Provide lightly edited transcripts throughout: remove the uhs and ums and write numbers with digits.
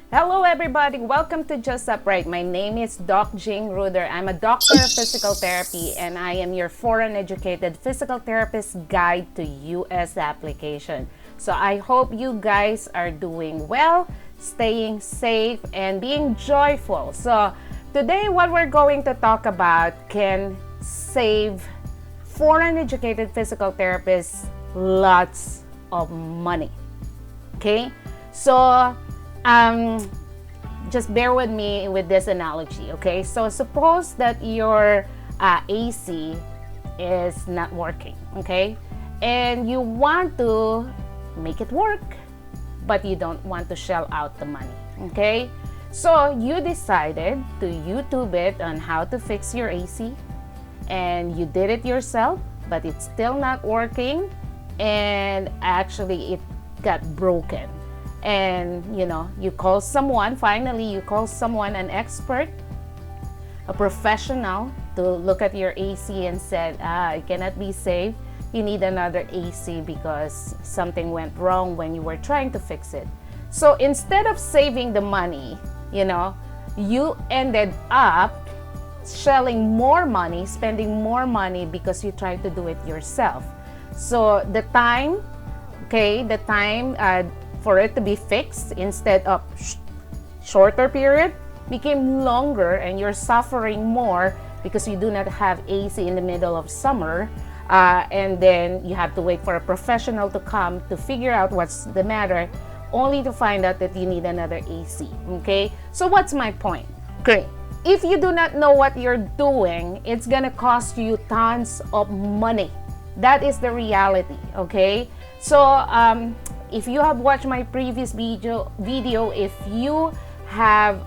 Hello everybody, welcome to Just Upright. My name is Doc Jing Ruder. I'm a doctor of physical therapy and I am your foreign educated physical therapist guide to US application. So I hope you guys are doing well, staying safe and being joyful. So today what we're going to talk about can save foreign educated physical therapists lots of money. Okay? So just bear with me with this analogy, okay? So suppose that your AC is not working, okay? And you want to make it work, but you don't want to shell out the money, okay? So you decided to YouTube it on how to fix your AC, and you did it yourself, but it's still not working, and actually it got broken. And you call someone, an expert, a professional, to look at your AC and said, it cannot be saved. You need another AC because something went wrong when you were trying to fix it. So instead of saving the money, you ended up shelling more money, spending more money because you tried to do it yourself. So the time for it to be fixed, instead of shorter period, became longer, and you're suffering more because you do not have AC in the middle of summer, and then you have to wait for a professional to come to figure out what's the matter, only to find out that you need another AC. Okay, so what's my point? Okay, if you do not know what you're doing, it's gonna cost you tons of money. That is the reality. Okay, so if you have watched my previous video, if you have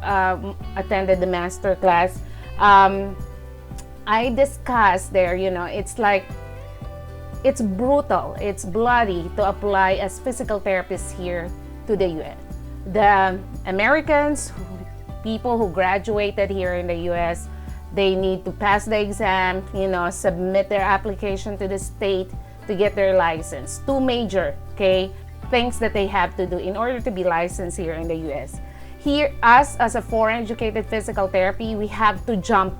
attended the master class, I discussed there, it's brutal, it's bloody to apply as physical therapists here to the US. The Americans, people who graduated here in the US, they need to pass the exam, submit their application to the state to get their license. Two major, things that they have to do in order to be licensed here in the US. Here, us as a foreign educated physical therapy, we have to jump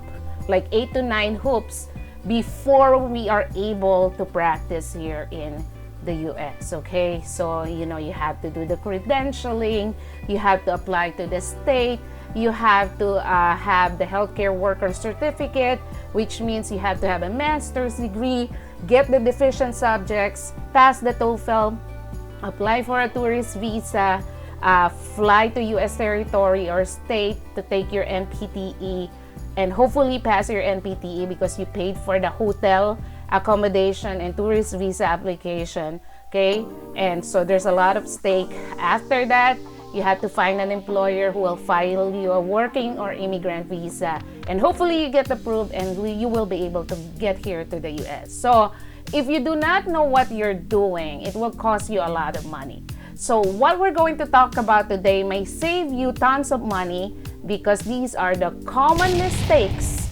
like 8 to 9 hoops before we are able to practice here in the US. Okay, so you have to do the credentialing, you have to apply to the state, you have to have the healthcare worker certificate, which means you have to have a master's degree, get the deficient subjects, pass the TOEFL, apply for a tourist visa, fly to US territory or state to take your NPTE, and hopefully pass your NPTE because you paid for the hotel, accommodation, and tourist visa application. Okay, and so there's a lot of stake. After that, you have to find an employer who will file you a working or immigrant visa, and hopefully you get approved and you will be able to get here to the US. So if you do not know what you're doing, it will cost you a lot of money. So what we're going to talk about today may save you tons of money because these are the common mistakes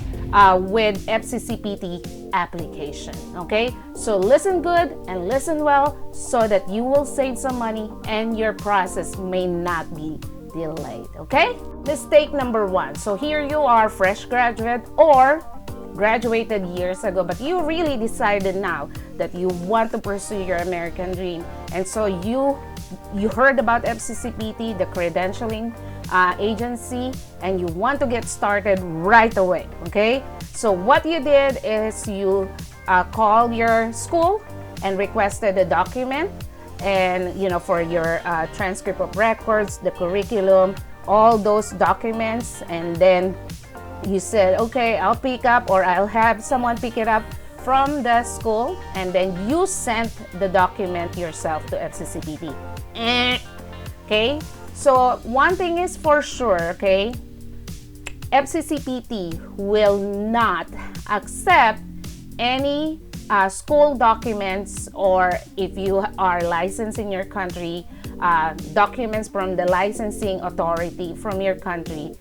with FCCPT application. Okay, so listen good and listen well so that you will save some money and your process may not be delayed. Okay, mistake number 1. So here you are, fresh graduate or graduated years ago, but you really decided now that you want to pursue your American dream, and so you heard about FCCPT, the credentialing agency, and you want to get started right away. Okay, so what you did is you called your school and requested a document, and for your transcript of records, the curriculum, all those documents, and then you said, okay, I'll pick up, or I'll have someone pick it up from the school, and then you sent the document yourself to FCCPT. Okay, so one thing is for sure, okay, FCCPT will not accept any school documents, or if you are licensed in your country, documents from the licensing authority from your country.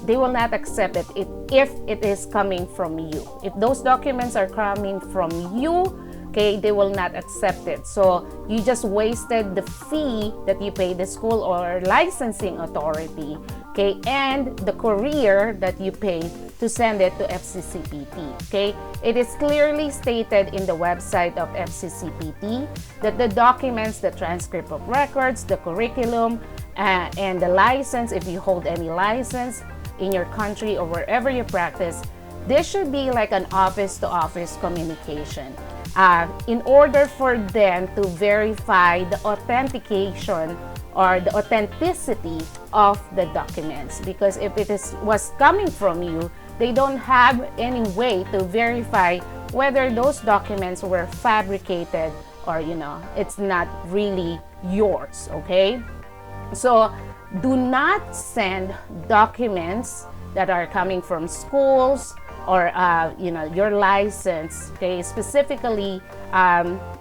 They will not accept it if it is coming from you. If those documents are coming from you, okay, they will not accept it. So you just wasted the fee that you pay the school or licensing authority, okay, and the courier that you pay to send it to FCCPT, okay. It is clearly stated in the website of FCCPT that the documents, the transcript of records, the curriculum, and the license, if you hold any license in your country or wherever you practice, this should be like an office-to-office communication in order for them to verify the authentication or the authenticity of the documents. Because if it was coming from you, they don't have any way to verify whether those documents were fabricated or, you know, it's not really yours, okay? So do not send documents that are coming from schools or you know, your license, okay, specifically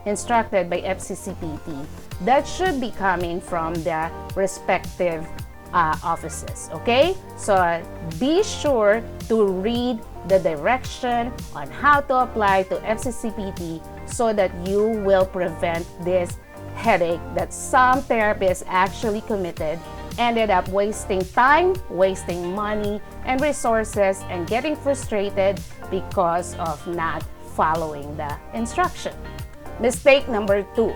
instructed by FCCPT. That should be coming from the respective offices, okay? So be sure to read the direction on how to apply to FCCPT so that you will prevent this headache that some therapists actually committed, ended up wasting time, wasting money and resources, and getting frustrated because of not following the instruction. Mistake number 2,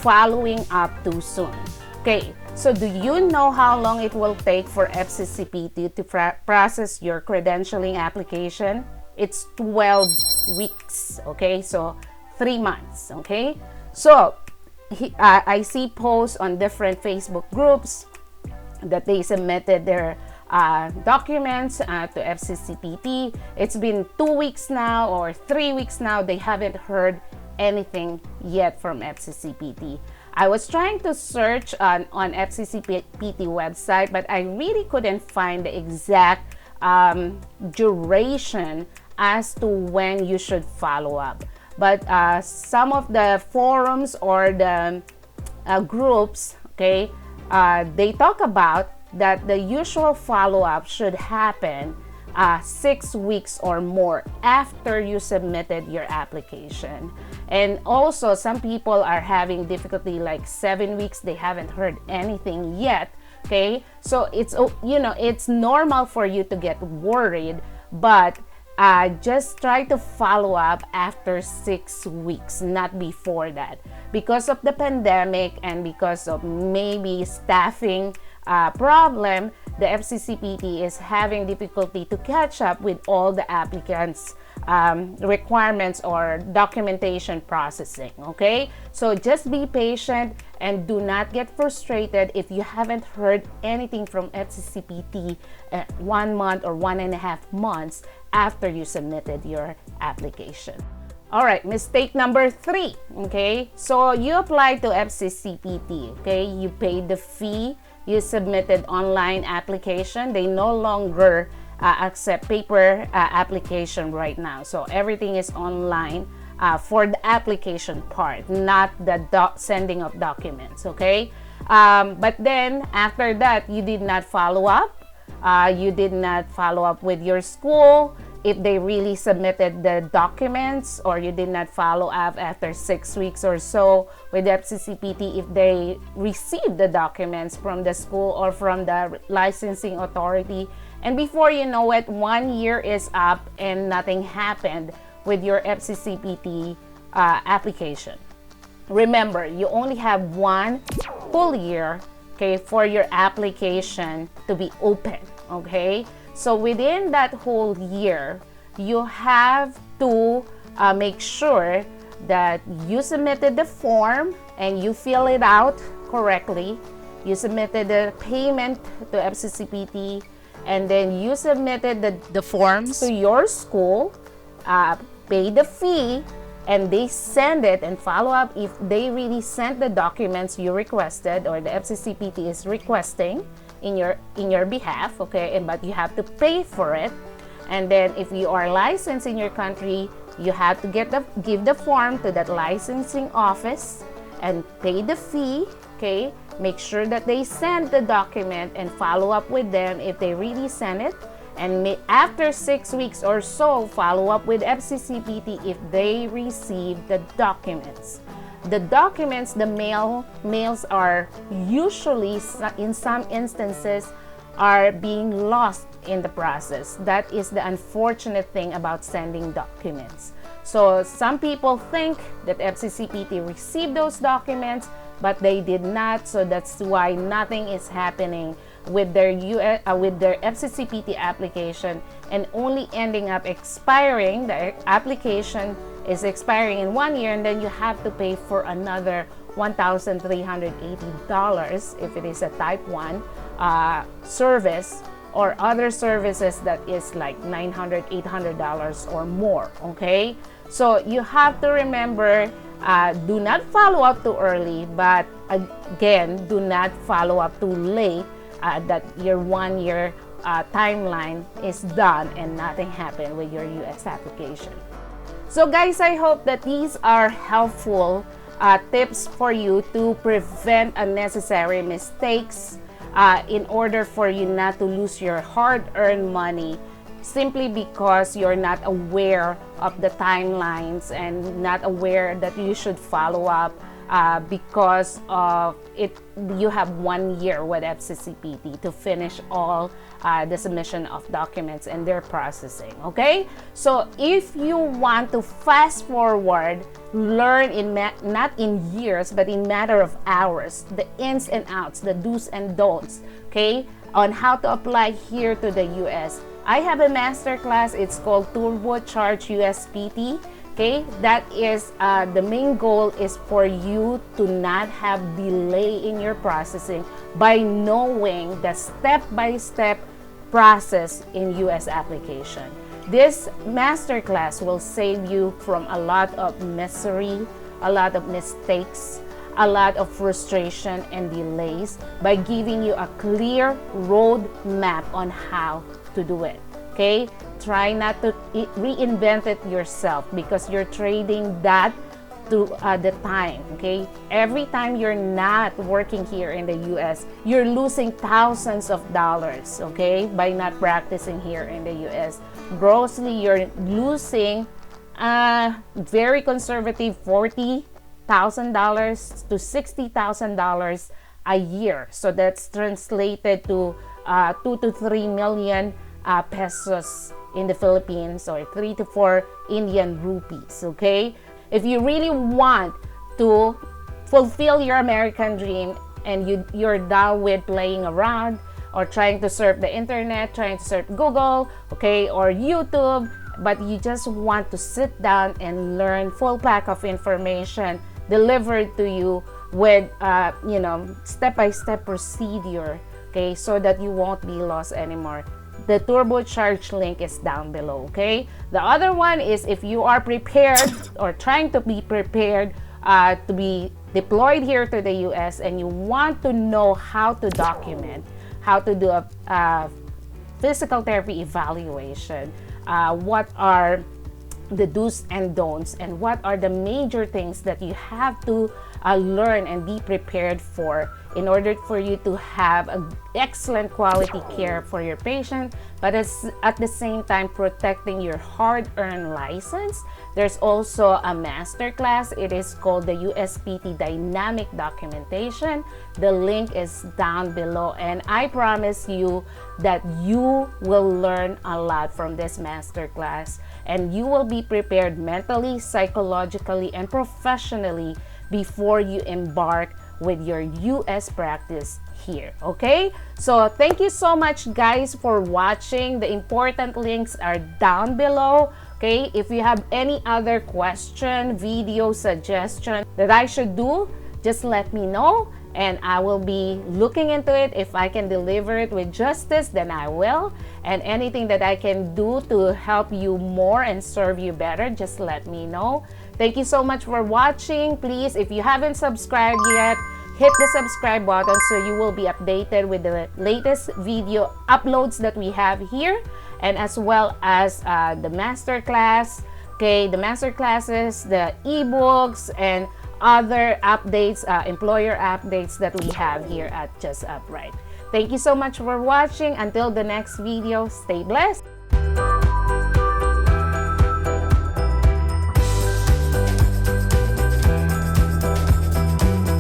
following up too soon. Okay, so do you know how long it will take for FCCPT to process your credentialing application? It's 12 weeks, okay? So 3 months, okay? So I see posts on different Facebook groups that they submitted their documents to FCCPT. It's been 2 weeks now or 3 weeks now. They haven't heard anything yet from FCCPT. I was trying to search on FCCPT website, but I really couldn't find the exact duration as to when you should follow up. But some of the forums or the groups, okay, they talk about that the usual follow-up should happen 6 weeks or more after you submitted your application. And also some people are having difficulty like 7 weeks, they haven't heard anything yet, okay? So it's, you know, it's normal for you to get worried, but just try to follow up after 6 weeks, not before that. Because of the pandemic and because of maybe staffing problem, the FCCPT is having difficulty to catch up with all the applicants' requirements or documentation processing, okay? So just be patient and do not get frustrated if you haven't heard anything from FCCPT 1 month or 1.5 months after you submitted your application. All right, mistake number 3, okay? So you applied to FCCPT, okay? You paid the fee, you submitted online application. They no longer accept paper application right now. So everything is online for the application part, not the sending of documents, okay? But then after that, you did not follow up. You did not follow up with your school if they really submitted the documents, or you did not follow up after 6 weeks or so with FCCPT if they received the documents from the school or from the licensing authority. And before you know it, 1 year is up and nothing happened with your FCCPT application. Remember, you only have 1 full year, okay, for your application to be open, okay? So within that whole year, you have to make sure that you submitted the form and you fill it out correctly. You submitted the payment to FCCPT, and then you submitted the forms to your school, pay the fee, and they send it and follow up if they really sent the documents you requested or the FCCPT is requesting in your behalf, okay? But you have to pay for it. And then if you are licensed in your country, you have to give the form to that licensing office and pay the fee, okay? Make sure that they send the document and follow up with them if they really send it. and after 6 weeks or so, follow up with FCCPT if they receive the documents. The documents, the mails are usually, in some instances, are being lost in the process. That is the unfortunate thing about sending documents. So some people think that FCCPT received those documents, but they did not. So that's why nothing is happening with their FCCPT application, and only ending up expiring. The application is expiring in 1 year, and then you have to pay for another $1,380 if it is a type 1 service, or other services that is like $900, $800 or more. Okay, so you have to remember, do not follow up too early, but again, do not follow up too late, that your 1 year timeline is done and nothing happened with your US application. So guys, I hope that these are helpful tips for you to prevent unnecessary mistakes, in order for you not to lose your hard-earned money simply because you're not aware of the timelines and not aware that you should follow up because of it. You have 1 year with FCCPT to finish all the submission of documents and their processing. Okay, so if you want to fast forward, learn in not in years but in matter of hours, the ins and outs, the do's and don'ts, okay, on how to apply here to the US, I have a master class. It's called Turbocharge USPT. Okay, that is the main goal is for you to not have delay in your processing by knowing the step-by-step process in US application. This masterclass will save you from a lot of misery, a lot of mistakes, a lot of frustration and delays by giving you a clear road map on how to do it. Okay, try not to reinvent it yourself because you're trading that to the time. Okay, every time you're not working here in the US, you're losing thousands of dollars, okay, by not practicing here in the US. Grossly, you're losing very conservative $40,000 to $60,000 a year. So that's translated to 2 to 3 million pesos in the Philippines, or 3 to 4 Indian rupees. Okay, if you really want to fulfill your American dream and you're done with playing around or trying to surf the internet, trying to surf Google, okay, or YouTube, but you just want to sit down and learn full pack of information delivered to you with step-by-step procedure, okay, so that you won't be lost anymore. The turbocharge link is down below. Okay, the other one is if you are prepared or trying to be prepared to be deployed here to the US and you want to know how to document, how to do a physical therapy evaluation, what are the do's and don'ts, and what are the major things that you have to learn and be prepared for in order for you to have an excellent quality care for your patient, but at the same time protecting your hard-earned license. There's also a master class. It is called the USPT Dynamic Documentation. The link is down below, and I promise you that you will learn a lot from this master class, and you will be prepared mentally, psychologically, and professionally before you embark with your US practice here. Okay, so thank you so much guys for watching. The important links are down below. Okay, if you have any other question, video suggestion that I should do, just let me know and I will be looking into it. If I can deliver it with justice, then I will. And anything that I can do to help you more and serve you better, just let me know. Thank you so much for watching. Please, if you haven't subscribed yet, hit the subscribe button so you will be updated with the latest video uploads that we have here, and as well as the masterclass, okay, the master classes, the ebooks, and other updates, employer updates that we have here at Just Upright. Thank you so much for watching. Until the next video, stay blessed.